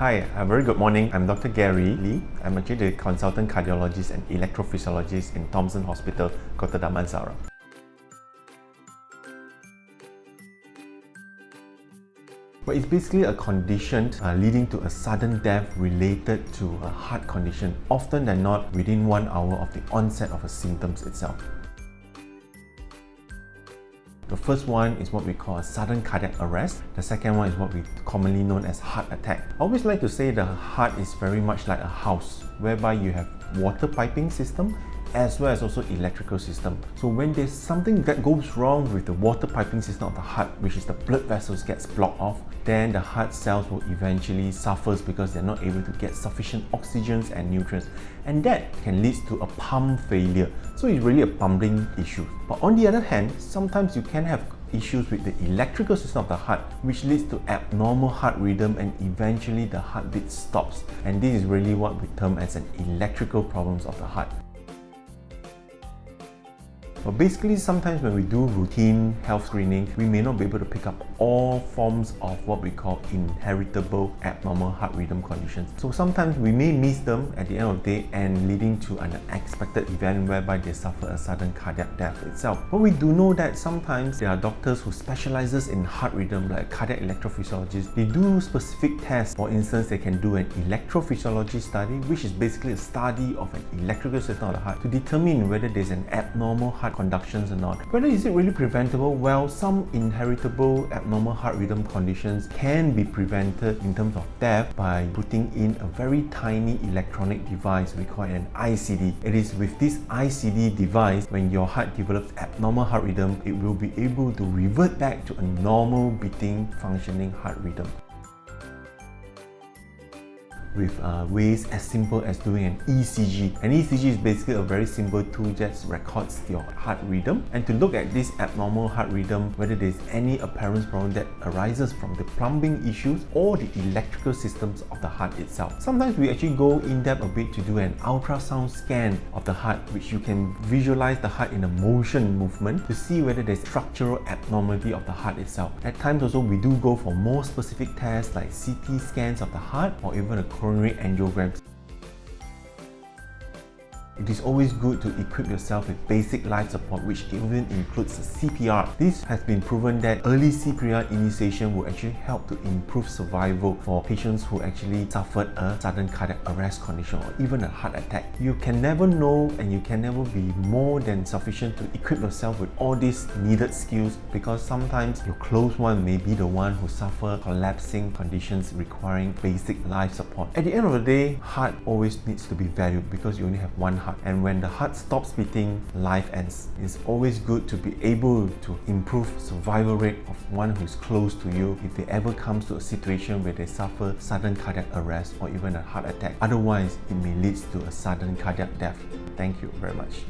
Hi, a very good morning. I'm Dr. Gary Lee. I'm actually the consultant cardiologist and electrophysiologist in Thomson Hospital, Kota Damansara. But it's basically a condition leading to a sudden death related to a heart condition, often than not within 1 hour of the onset of the symptoms itself. The first one is what we call a sudden cardiac arrest. The second one is what we commonly known as heart attack. I always like to say the heart is very much like a house, whereby you have water piping system as well as also electrical system. So when there's something that goes wrong with the water piping system of the heart, which is the blood vessels gets blocked off, then the heart cells will eventually suffer because they're not able to get sufficient oxygen and nutrients, and that can lead to a pump failure. So it's really a pumping issue. But on the other hand, sometimes you can have issues with the electrical system of the heart, which leads to abnormal heart rhythm and eventually the heartbeat stops. And this is really what we term as an electrical problems of the heart. But basically, sometimes when we do routine health screening, we may not be able to pick up all forms of what we call inheritable abnormal heart rhythm conditions. So sometimes we may miss them at the end of the day and leading to an unexpected event whereby they suffer a sudden cardiac death itself. But we do know that sometimes there are doctors who specializes in heart rhythm, like cardiac electrophysiologists. They do specific tests. For instance, they can do an electrophysiology study, which is basically a study of an electrical system of the heart to determine whether there's an abnormal heart conductions or not. Whether is it really preventable? Well, some inheritable abnormal heart rhythm conditions can be prevented in terms of death by putting in a very tiny electronic device we call an ICD. It is with this ICD device, when your heart develops abnormal heart rhythm, it will be able to revert back to a normal beating, functioning heart rhythm. With ways as simple as doing an ECG. An ECG is basically a very simple tool that records your heart rhythm, and to look at this abnormal heart rhythm, whether there's any apparent problem that arises from the plumbing issues or the electrical systems of the heart itself. Sometimes we actually go in depth a bit to do an ultrasound scan of the heart, which you can visualize the heart in a motion movement to see whether there's structural abnormality of the heart itself. At times also we do go for more specific tests like CT scans of the heart or even a coronary angiograms. It is always good to equip yourself with basic life support, which even includes CPR. This has been proven that early CPR initiation will actually help to improve survival for patients who actually suffered a sudden cardiac arrest condition or even a heart attack. You can never know and you can never be more than sufficient to equip yourself with all these needed skills, because sometimes your close one may be the one who suffer collapsing conditions requiring basic life support. At the end of the day, heart always needs to be valued because you only have one heart, and when the heart stops beating, life ends. It's always good to be able to improve survival rate of one who's close to you if they ever comes to a situation where they suffer sudden cardiac arrest or even a heart attack. Otherwise, it may lead to a sudden cardiac death. Thank you very much.